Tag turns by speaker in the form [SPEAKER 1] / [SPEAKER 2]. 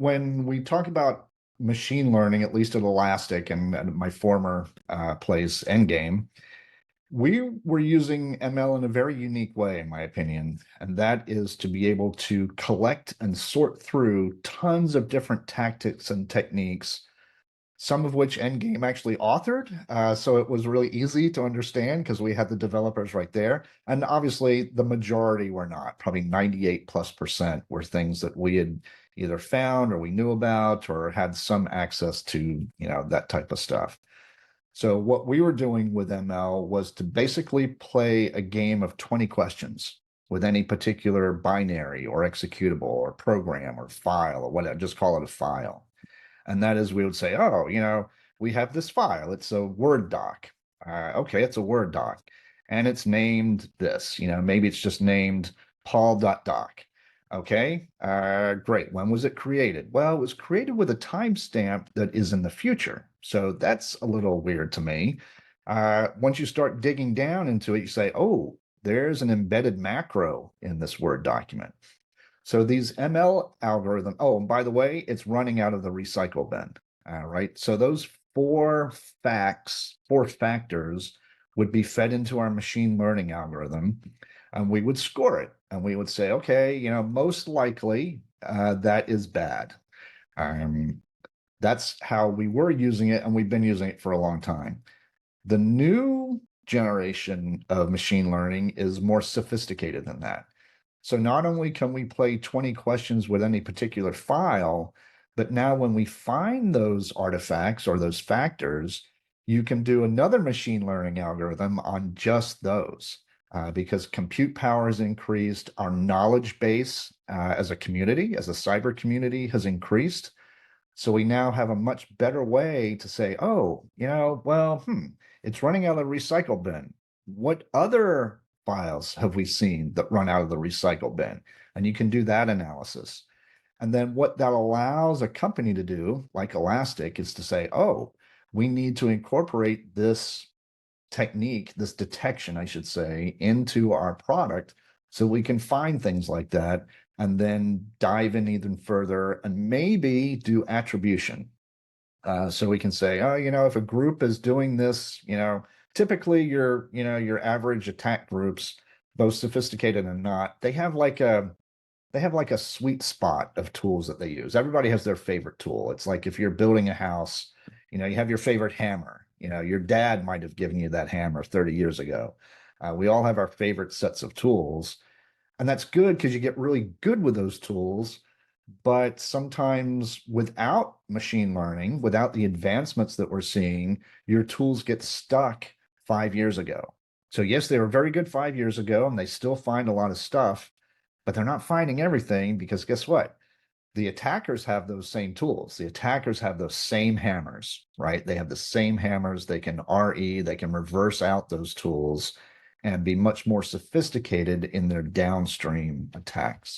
[SPEAKER 1] When we talk about machine learning, at least at Elastic and my former place, Endgame, we were using ML in a very unique way, in my opinion, and that is to be able to collect and sort through tons of different tactics and techniques, some of which Endgame actually authored. So it was really easy to understand because we had the developers right there. And obviously, the majority were not. Probably 98+% were things that we had either found or we knew about or had some access to, that type of stuff. So what we were doing with ML was to basically play a game of 20 questions with any particular binary or executable or program or file or whatever, just call it a file. And that is, we would say, oh, we have this file. It's a Word doc. Okay, it's a Word doc. And it's named this, maybe it's just named Paul.doc. Okay, great. When was it created? Well, it was created with a timestamp that is in the future. So that's a little weird to me. Once you start digging down into it, you say, oh, there's an embedded macro in this Word document. So these ML algorithm, oh, and by the way, it's running out of the recycle bin. Right. So those four factors would be fed into our machine learning algorithm, and we would score it. And we would say, okay, most likely that is bad. Um, that's how we were using it, and we've been using it for a long time. The new generation of machine learning is more sophisticated than that. So not only can we play 20 questions with any particular file, but now when we find those artifacts or those factors, you can do another machine learning algorithm on just those. Because compute power has increased, our knowledge base as a community, as a cyber community, has increased. So we now have a much better way to say, oh, it's running out of the recycle bin. What other files have we seen that run out of the recycle bin? And you can do that analysis. And then what that allows a company to do, like Elastic, is to say, oh, we need to incorporate this technique, this detection, I should say, into our product so we can find things like that and then dive in even further and maybe do attribution. So we can say, oh, if a group is doing this, typically your average attack groups, both sophisticated and not, they have like a sweet spot of tools that they use. Everybody has their favorite tool. It's like if you're building a house, you have your favorite hammer. Your dad might have given you that hammer 30 years ago. We all have our favorite sets of tools. And that's good because you get really good with those tools. But sometimes without machine learning, without the advancements that we're seeing, your tools get stuck 5 years ago. So, yes, they were very good 5 years ago, and they still find a lot of stuff, but they're not finding everything because guess what? The attackers have those same tools. The attackers have those same hammers, right? They have the same hammers. They can RE, they can reverse out those tools and be much more sophisticated in their downstream attacks.